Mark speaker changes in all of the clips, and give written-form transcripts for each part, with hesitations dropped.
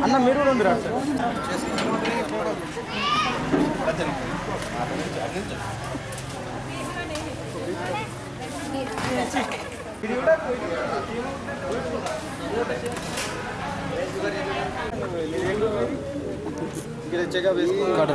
Speaker 1: అన్న మీరు కూడా ఉంది సార్ చెకప్ వేసుకోవాలి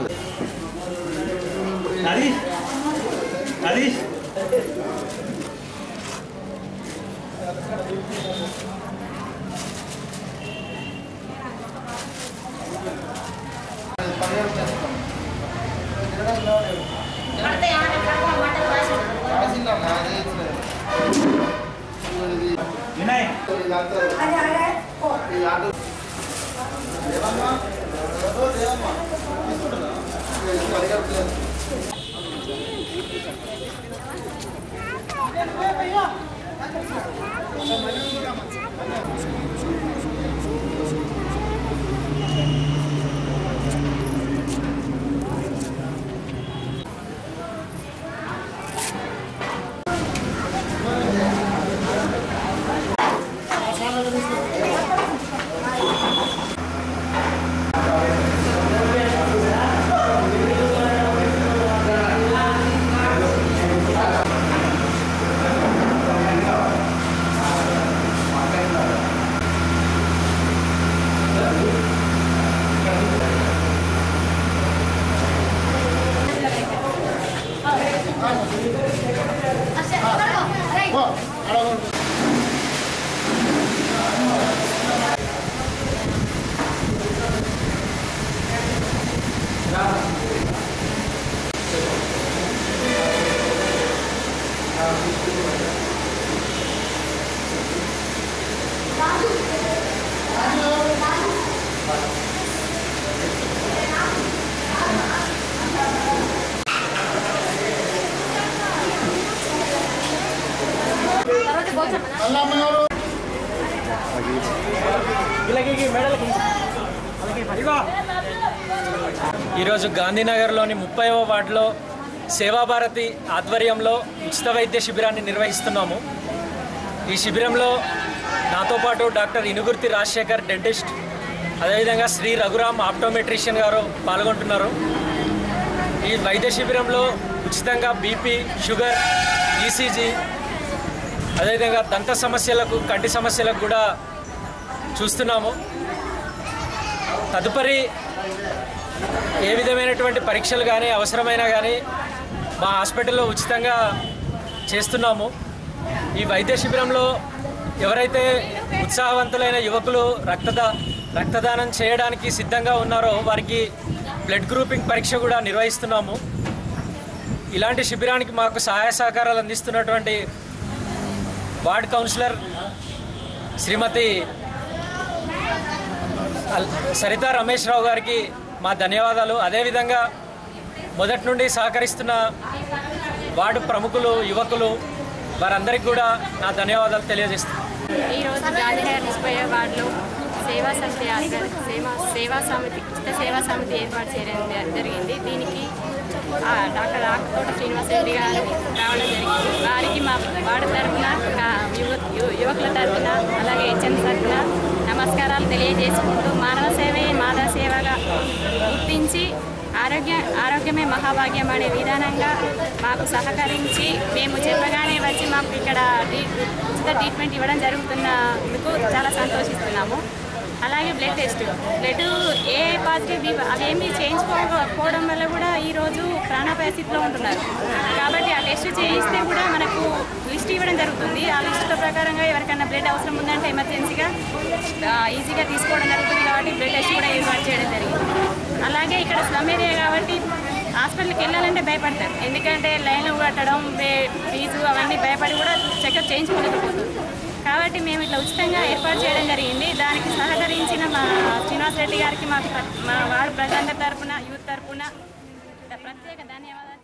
Speaker 2: ఈరోజు గాంధీనగర్లోని 30వ వార్డులో సేవాభారతి ఆధ్వర్యంలో ఉచిత వైద్య శిబిరాన్ని నిర్వహిస్తున్నాము. ఈ శిబిరంలో నాతో పాటు డాక్టర్ ఇనుగుర్తి రాజశేఖర్ డెంటిస్ట్, అదేవిధంగా శ్రీ రఘురామ్ ఆప్టోమెట్రిషియన్ గారు పాల్గొంటున్నారు. ఈ వైద్య శిబిరంలో ఉచితంగా బీపీ, షుగర్, ఈసీజీ, అదేవిధంగా దంత సమస్యలకు, కంటి సమస్యలకు కూడా చూస్తున్నాము. తదుపరి ఏ విధమైనటువంటి పరీక్షలు కానీ అవసరమైనా కానీ మా హాస్పిటల్లో ఉచితంగా చేస్తున్నాము. ఈ వైద్య శిబిరంలో ఎవరైతే ఉత్సాహవంతులైన యువకులు రక్తదానం చేయడానికి సిద్ధంగా ఉన్నారో వారికి బ్లడ్ గ్రూపింగ్ పరీక్ష కూడా నిర్వహిస్తున్నాము. ఇలాంటి శిబిరానికి మాకు సహాయ సహకారాలు అందిస్తున్నటువంటి వార్డ్ కౌన్సిలర్ శ్రీమతి సరితా రమేష్ రావు గారికి మా ధన్యవాదాలు. అదేవిధంగా మొదటి నుండి సహకరిస్తున్న వార్డు ప్రముఖులు, యువకులు, వారందరికీ కూడా నా ధన్యవాదాలు తెలియజేస్తున్నాను.
Speaker 3: ఈరోజు గాంధీనగర్ 30వ వార్డులో సేవా సమితి ఏర్పాటు చేయడం జరిగింది. దీనికి డాక్టర్ ఆకుతోట శ్రీనివాస్ రెడ్డి గారు రావడం జరిగింది. వారికి మా వార్డు తరఫున, యువకుల తరఫున, అలాగే హెచ్ఎం తరఫున నమస్కారాలు తెలియజేసుకుంటూ మానవ సేవే మాధవ సేవగా గుర్తించి ఆరోగ్యమే మహాభాగ్యం అనే విధానంగా మాకు సహకరించి మేము చెప్పగానే వచ్చి మాకు ఇక్కడ ఉచిత ట్రీట్మెంట్ ఇవ్వడం జరుగుతున్నందుకు చాలా సంతోషిస్తున్నాము. అలాగే బ్లడ్ టెస్ట్, ఏ పాజిటివ్ అవేమీ చేయించుకోకపోవడం వల్ల కూడా ఈరోజు ప్రాణాపాయ స్థితిలో ఉంటున్నారు. కాబట్టి ఆ టెస్ట్ చేయిస్తే కూడా మనకు లిస్ట్ ఇవ్వడం జరుగుతుంది. ఆ లిస్టు ప్రకారంగా ఎవరికైనా బ్లడ్ అవసరం ఉందంటే ఎమర్జెన్సీగా ఈజీగా తీసుకోవడం జరుగుతుంది. కాబట్టి బ్లడ్ టెస్ట్ కూడా ఏర్పాటు చేయడం జరిగింది. అలాగే ఇక్కడ స్లమ్ ఏరియా కాబట్టి హాస్పిటల్కి వెళ్ళాలంటే భయపడతారు. ఎందుకంటే లైన్లు కట్టడం, ఫీజు అవన్నీ భయపడి కూడా చెకప్ చేయించుకోలేకపోతుంది. కాబట్టి మేము ఇట్లా ఉచితంగా ఏర్పాటు చేయడం జరిగింది. దానికి సహకరించిన మా శ్రీనివాస్ రెడ్డి గారికి మా వార్డు ప్రజలందరి తరఫున, యూత్ తరఫున ప్రత్యేక ధన్యవాదాలు.